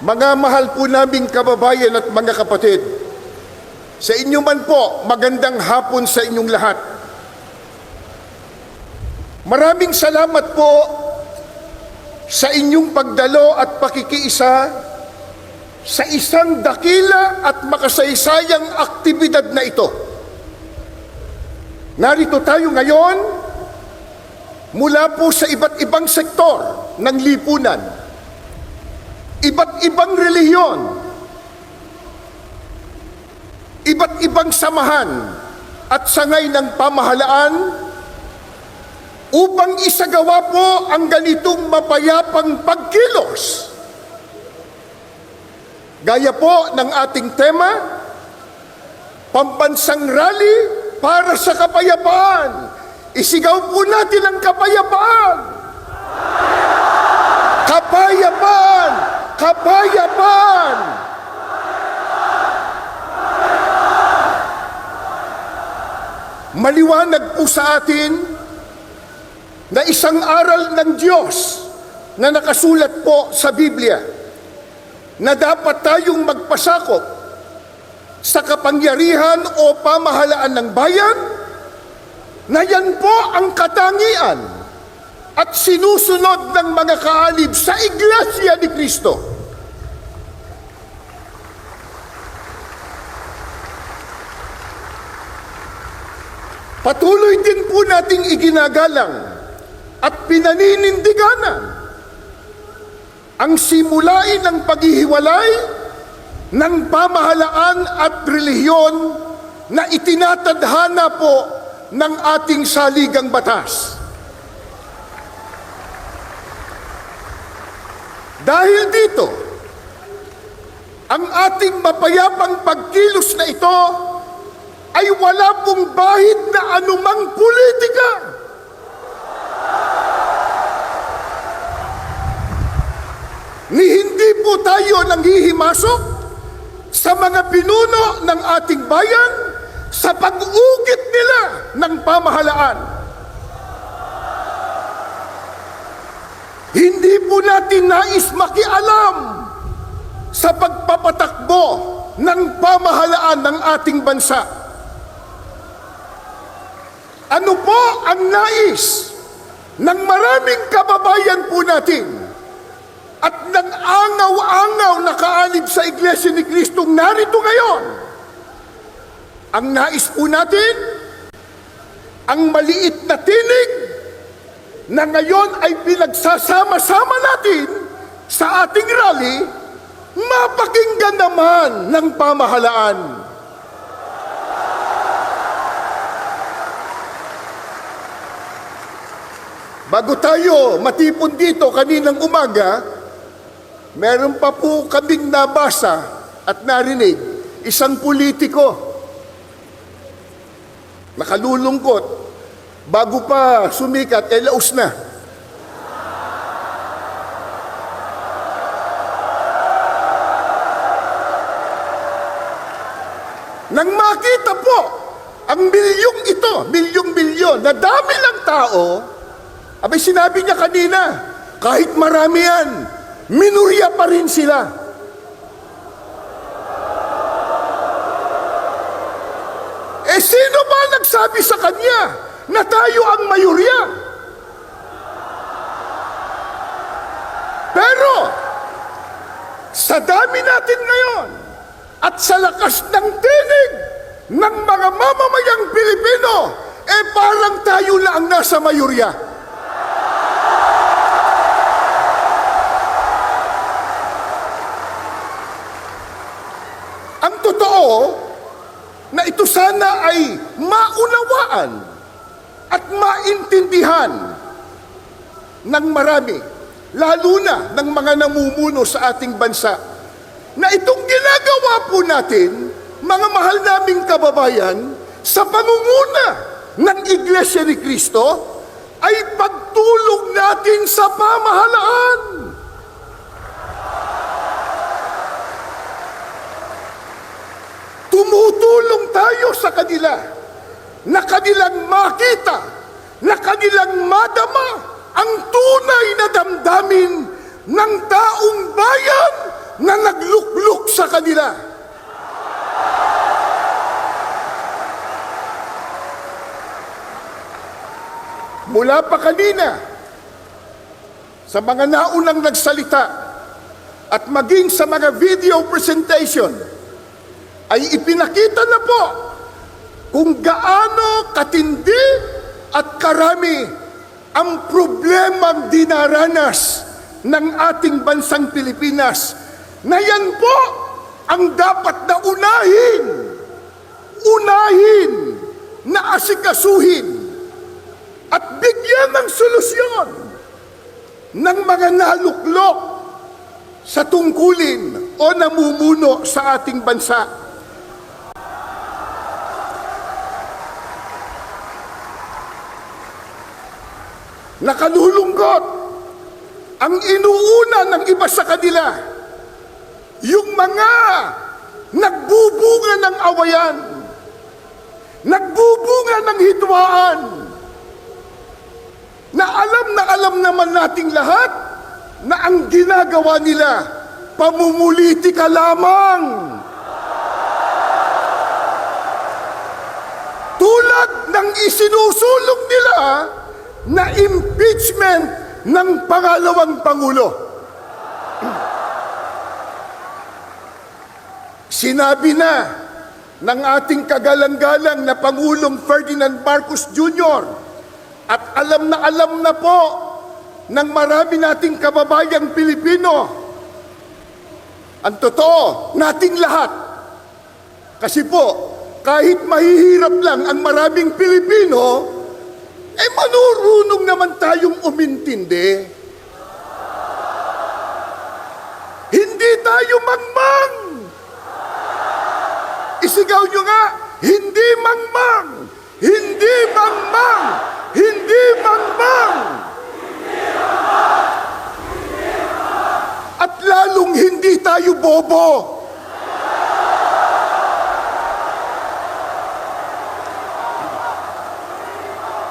Mga mahal po naming kababayan at mga kapatid, sa inyo man po, magandang hapon sa inyong lahat. Maraming salamat po sa inyong pagdalo at pakikiisa sa isang dakila at makasaysayang aktibidad na ito. Narito tayo ngayon mula po sa iba't ibang sektor ng lipunan, iba't ibang relihiyon, iba't ibang samahan at sangay ng pamahalaan upang isagawa po ang ganitong mapayapang pagkilos. Gaya po ng ating tema, Pambansang Rally para sa Kapayapaan. Isigaw po natin ang kapayapaan! Kapayapaan! Kapayapaan! Maliwanag po sa atin na isang aral ng Diyos na nakasulat po sa Biblia na dapat tayong magpasakop sa kapangyarihan o pamahalaan ng bayan, na yan po ang katangian at sinusunod ng mga kaalib sa Iglesia ni Cristo. Patuloy din po nating iginagalang at pinaninindiganan ang simulain ng paghihiwalay ng pamahalaan at relihiyon na itinatadhana po ng ating saligang batas. Dahil dito, ang ating mapayapang pagkilos na ito ay wala pong bahid na anumang politika. Ni hindi po tayo nanghihimasok sa mga pinuno ng ating bayan sa pag-ugit nila ng pamahalaan. Hindi po natin nais makialam sa pagpapatakbo ng pamahalaan ng ating bansa. Ano po ang nais ng maraming kababayan po natin at ng angaw-angaw na kaalib sa Iglesia ni Cristo narito ngayon? Ang nais po natin, ang maliit na tinig na ngayon ay pinagsasama-sama natin sa ating rally, mapakinggan naman ng pamahalaan. Bago tayo matipon dito kaninang umaga, meron pa po kaming nabasa at narinig, isang politiko, nakalulungkot, bago pa sumikat, laos na. Nang makita po ang milyong-milyon na dami ng tao, abay sinabi niya kanina, kahit marami yan, minurya pa rin sila. Sino ba nagsabi sa kanya na tayo ang mayorya? Pero, sa dami natin ngayon, at sa lakas ng tinig ng mga mamamayang Pilipino, parang tayo na ang nasa mayorya. Ang totoo, na ito sana ay maunawaan at maintindihan ng marami, lalo na ng mga namumuno sa ating bansa, na itong ginagawa po natin, mga mahal naming kababayan, sa pangunguna ng Iglesia ni Cristo, ay pagtulong natin sa pamahalaan. Tumutulong tayo sa kanila na kanilang makita, na kanilang madama ang tunay na damdamin ng taong bayan na naglukluk sa kanila. Mula pa kanina, sa mga naunang nagsalita at maging sa mga video presentation, ay ipinakita na po kung gaano katindi at karami ang problemang dinaranas ng ating bansang Pilipinas, na yan po ang dapat na unahin na asikasuhin at bigyan ng solusyon ng mga naluklok sa tungkulin o namumuno sa ating bansa. Nakalulungkot ang inuuna ng iba sa kanila, yung mga nagbubunga ng awayan, nagbubunga ng hidwaan, na alam naman nating lahat na ang ginagawa nila pamumulitika lamang. Tulad ng isinusulong nila na impeachment ng pangalawang Pangulo. Sinabi na ng ating kagalang-galang na Pangulong Ferdinand Marcos Jr., at alam na po ng marami nating kababayang Pilipino ang totoo nating lahat. Kasi po, kahit mahihirap lang ang maraming Pilipino, manurunong naman tayong umintindi. Hindi tayo mangmang. Isigaw nyo nga, hindi mangmang! Hindi mangmang! Hindi mangmang! At lalong hindi tayo bobo.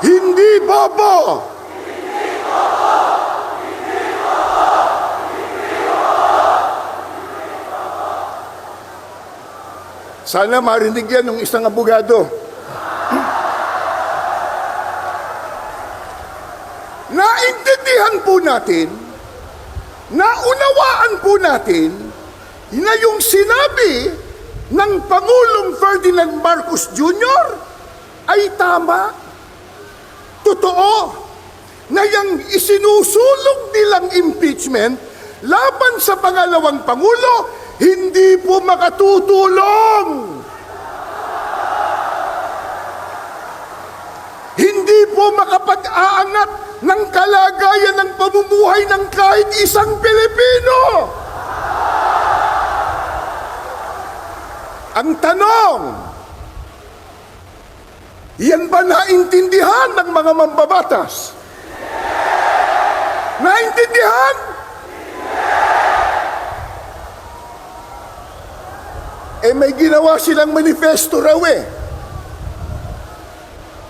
Hindi bobo! Sana marinig yan ng isang abogado. Naintindihan po natin, naunawaan po natin na yung sinabi ng Pangulong Ferdinand Marcos Jr. ay tama. Totoo na yung isinusulong nilang impeachment laban sa pangalawang Pangulo hindi po makatutulong. Hindi po makapag-aangat ng kalagayan ng pamumuhay ng kahit isang Pilipino. Ang tanong, yan ba naintindihan ng mga mambabatas? Naintindihan? May ginawa silang manifesto raw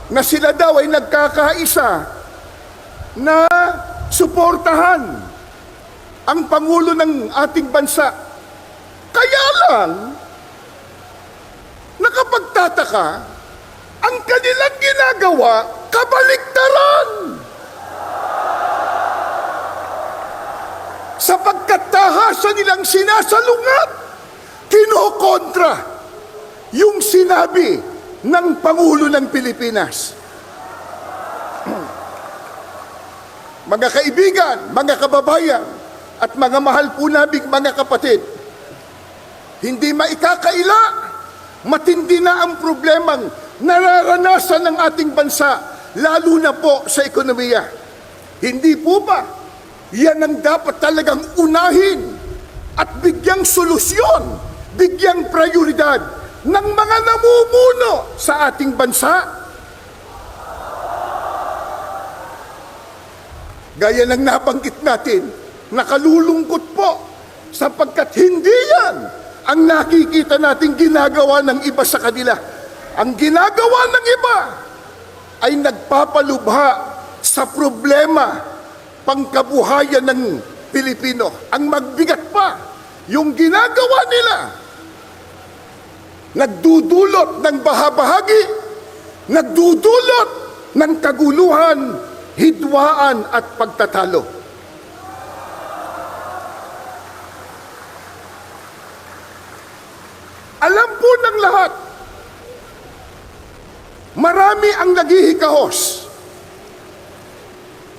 na sila daw ay nagkakaisa na suportahan ang Pangulo ng ating bansa. Kaya lang, nakapagtataka, ang kanilang ginagawa, kabaliktaran. Sapagkat tahasan nilang sinasalungat, kinokontra yung sinabi ng Pangulo ng Pilipinas. Mga kaibigan, mga kababayan, at mga mahal po naming mga kapatid, hindi maikakaila, matindi na ang problemang nararanasan ng ating bansa, lalo na po sa ekonomiya. Hindi po ba yan ang dapat talagang unahin at bigyang solusyon, bigyang prioridad ng mga namumuno sa ating bansa? Gaya ng nabanggit natin, nakalulungkot po sapagkat hindi yan ang nakikita nating ginagawa ng iba sa kanila. Ang ginagawa ng iba ay nagpapalubha sa problema pangkabuhayan ng Pilipino. Ang magbigat pa, yung ginagawa nila, nagdudulot ng bahabahagi, nagdudulot ng kaguluhan, hidwaan at pagtatalo. Alam po ng lahat, marami ang naghihikahos.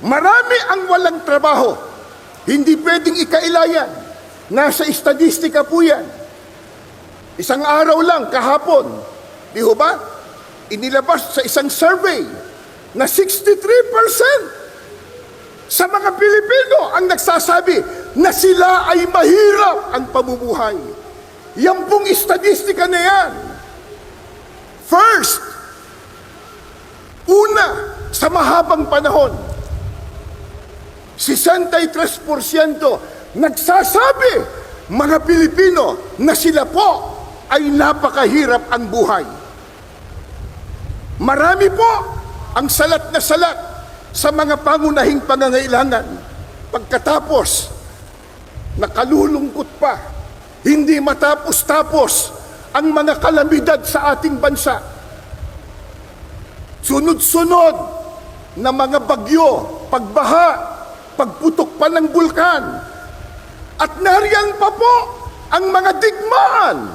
Marami ang walang trabaho. Hindi pwedeng ikailayan. Nasa estadistika po yan. Isang araw lang, kahapon, di ho ba? Inilabas sa isang survey na 63% sa mga Pilipino ang nagsasabi na sila ay mahirap ang pamumuhay. Yan pong estadistika na yan. First, una, sa mahabang panahon, 63% nagsasabi, mga Pilipino, na sila po ay napakahirap ang buhay. Marami po ang salat na salat sa mga pangunahing pangangailangan. Pagkatapos, nakalulungkot pa, hindi matapos-tapos ang mga kalamidad sa ating bansa. Sunod-sunod na mga bagyo, pagbaha, pagputok pa ng bulkan, at nariyan pa po ang mga digmaan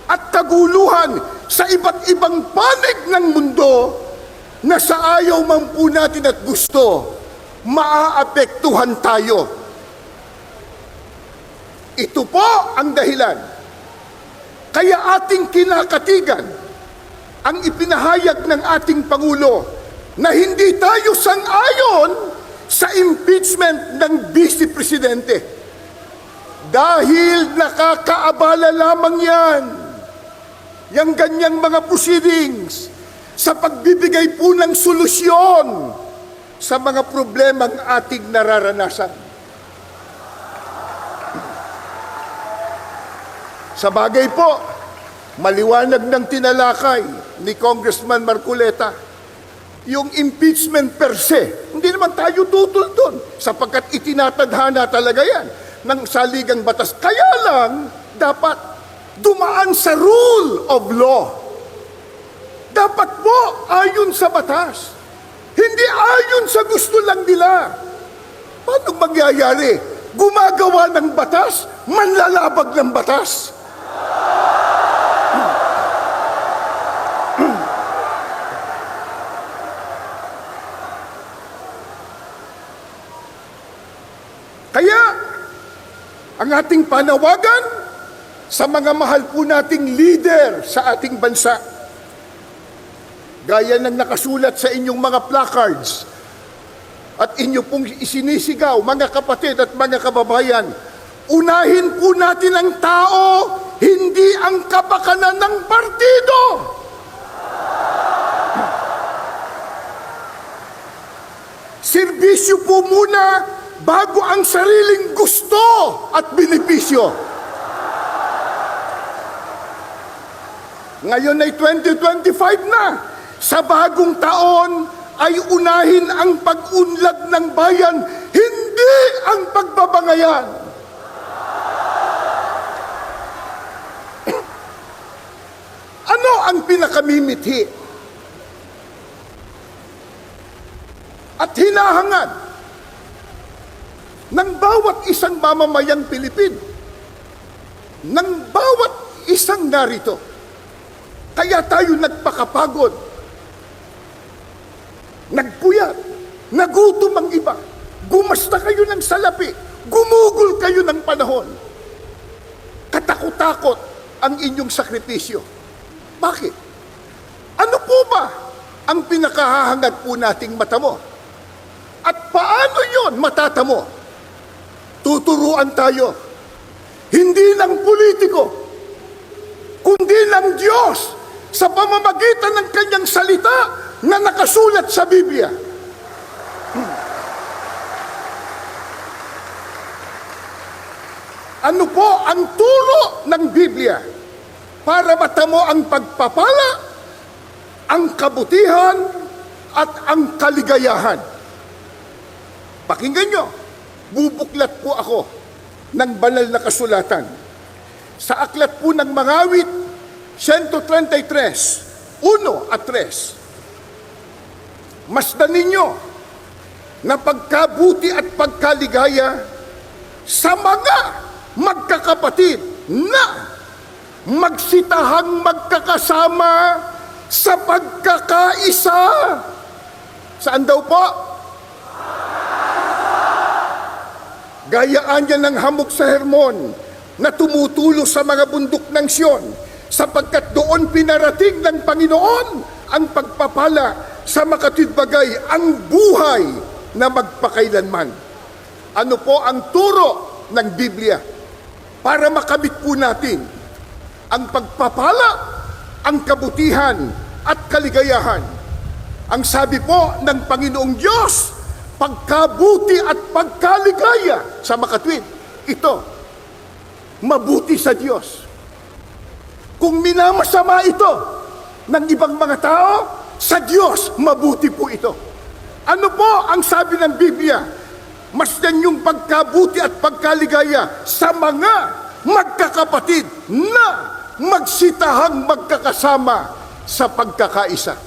at kaguluhan sa iba't ibang panig ng mundo na sa ayaw man po natin at gusto, maaapektuhan tayo. Ito po ang dahilan. Kaya ating kinakatigan ang ipinahayag ng ating Pangulo na hindi tayo sang-ayon sa impeachment ng Vice Presidente. Dahil nakakaabala lamang yan, yung ganyang mga proceedings, sa pagbibigay po ng solusyon sa mga problemang ating nararanasan. Sa bagay po, maliwanag ng tinalakay ni Congressman Marcoleta, yung impeachment per se, hindi naman tayo tutol doon sapagkat itinatadhana talaga yan ng saligang batas. Kaya lang, dapat dumaan sa rule of law. Dapat po ayon sa batas. Hindi ayon sa gusto lang nila. Paano mangyayari? Gumagawa ng batas, manlalabag ng batas. Kaya, ang ating panawagan sa mga mahal po nating leader sa ating bansa, gaya ng nakasulat sa inyong mga placards at inyo pong isinisigaw, mga kapatid at mga kababayan, unahin po natin ang tao, hindi ang kapakanan ng partido. Serbisyo po muna bago ang sariling gusto at benepisyo. Ngayon ay 2025 na. Sa bagong taon ay unahin ang pag-unlad ng bayan, hindi ang pagbabangayan. Ano ang pinakamimithi at hinahangad ng bawat isang mamamayang Pilipino, ng bawat isang narito? Kaya tayo nagpakapagod, nagpuyat, nagutom ang iba, gumasta kayo ng salapi, gumugol kayo ng panahon. Katakot-takot ang inyong sakripisyo. Bakit? Ano po ba ang pinakahahangad po nating matamo? At paano yon matatamo? Tuturuan tayo, hindi ng politiko, kundi ng Diyos sa pamamagitan ng kanyang salita na nakasulat sa Biblia. Ano po ang turo ng Biblia para matamo ang pagpapala, ang kabutihan, at ang kaligayahan? Pakinggan nyo, bubuklat po ako ng banal na kasulatan. Sa aklat po ng Mangawit, 133, 1 at 3. Masdan ninyo na pagkabuti at pagkaligaya sa mga magkakapatid na magsitahang magkakasama sa pagkakaisa. Saan daw po? Gayaan niya ng hamog sa Hermon na tumutulo sa mga bundok ng Sion, sapagkat doon pinarating ng Panginoon ang pagpapala sa makatwidbagay, ang buhay na magpakailanman. Ano po ang turo ng Biblia para makamit po natin ang pagpapala, ang kabutihan at kaligayahan? Ang sabi po ng Panginoong Diyos, pagkabuti at pagkaligaya sa makatwid, ito, mabuti sa Diyos. Kung minamasama ito ng ibang mga tao, sa Diyos, mabuti po ito. Ano po ang sabi ng Biblia? Masdan yung pagkabuti at pagkaligaya sa mga magkakapatid na magsitahang magkakasama sa pagkakaisa.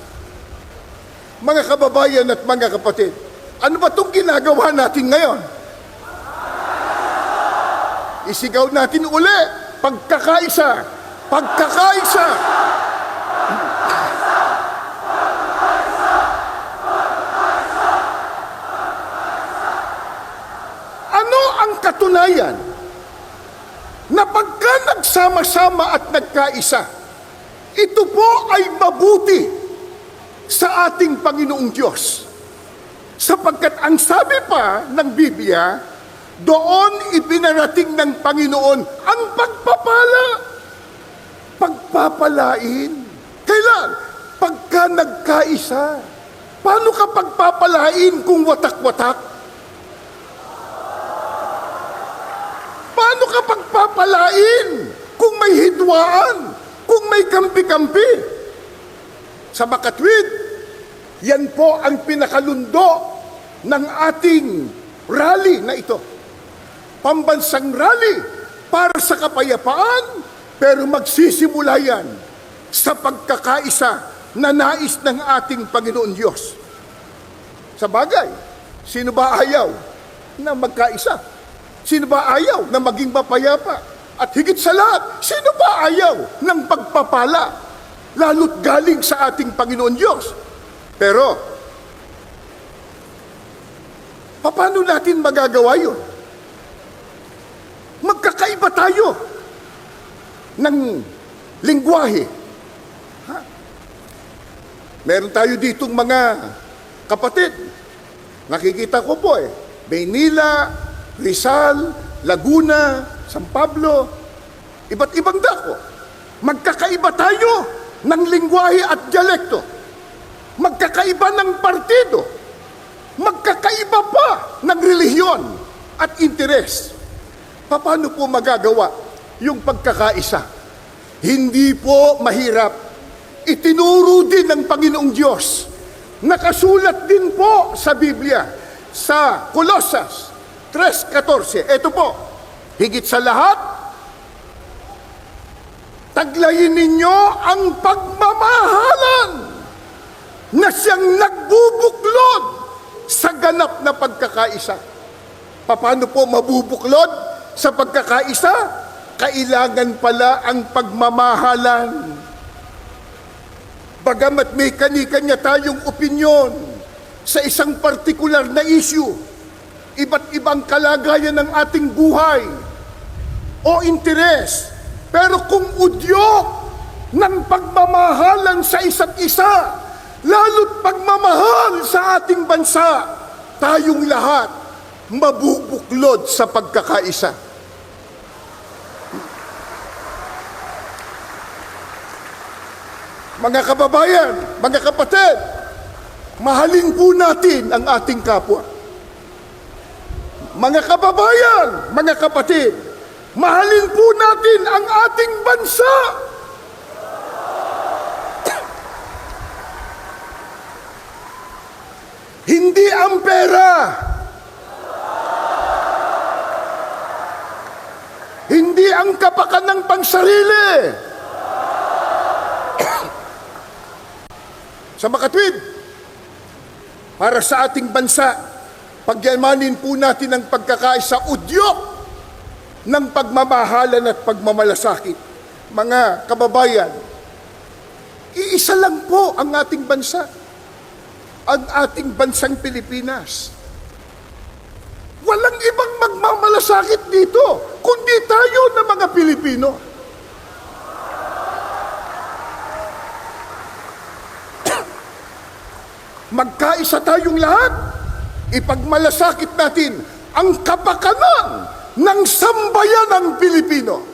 Mga kababayan at mga kapatid, ano ba itong ginagawa natin ngayon? Isigaw natin uli, pagkakaisa, pagkakaisa. Ano ang katunayan na pagka nagsama-sama at nagkaisa, ito po ay mabuti sa ating Panginoong Diyos? Sapagkat ang sabi pa ng Biblia, doon ipinarating ng Panginoon ang pagpapala. Pagpapalain. Kailan? Pagka nagkaisa. Paano ka pagpapalain kung watak-watak? Paano ka pagpapalain kung may hidwaan? Kung may kampi-kampi? Sa makatwid, yan po ang pinakalundo ng ating rally na ito. Pambansang rally para sa kapayapaan, pero magsisimula yan sa pagkakaisa na nais ng ating Panginoon Diyos. Sa bagay, sino ba ayaw na magkaisa? Sino ba ayaw na maging mapayapa? At higit sa lahat, sino ba ayaw ng pagpapala? Lalo't galing sa ating Panginoon Diyos. Pero, paano natin magagawa yun? Magkakaiba tayo ng lingwahe. Meron tayo ditong mga kapatid. Nakikita ko po Maynila, Rizal, Laguna, San Pablo, iba't ibang dako. Magkakaiba tayo ng lingwahe at dialekto. Magkakaiba ng partido. Magkakaiba pa ng relihiyon at interes. Paano po magagawa yung pagkakaisa? Hindi po mahirap. Itinuro din ng Panginoong Diyos. Nakasulat din po sa Biblia, sa Colosas 3:14. Ito po, higit sa lahat, taglayin ninyo ang pagmamahalan na siyang nagbubuklod sa ganap na pagkakaisa. Paano po mabubuklod sa pagkakaisa? Kailangan pala ang pagmamahalan. Bagamat may kani-kanya tayong opinyon sa isang partikular na issue, iba't ibang kalagayan ng ating buhay o interes, pero kung udyok ng pagmamahalan sa isa't isa, lalo't pagmamahal sa ating bansa, tayong lahat mabubuklod sa pagkakaisa. Mga kababayan, mga kapatid, mahalin po natin ang ating kapwa. Mga kababayan, mga kapatid, mahalin po natin ang ating bansa. Hindi ang pera, ang kapakanang pansarili. Sa makatwid, para sa ating bansa, pagyamanin po natin ang pagkakaisa, udyok ng pagmamahalan at pagmamalasakit. Mga kababayan, iisa lang po ang ating bansa, ang ating bansang Pilipinas. Walang ibang magmamalasakit dito, kundi tayo na mga Pilipino. Magkaisa tayong lahat, ipagmalasakit natin ang kapakanan ng sambayanang Pilipino.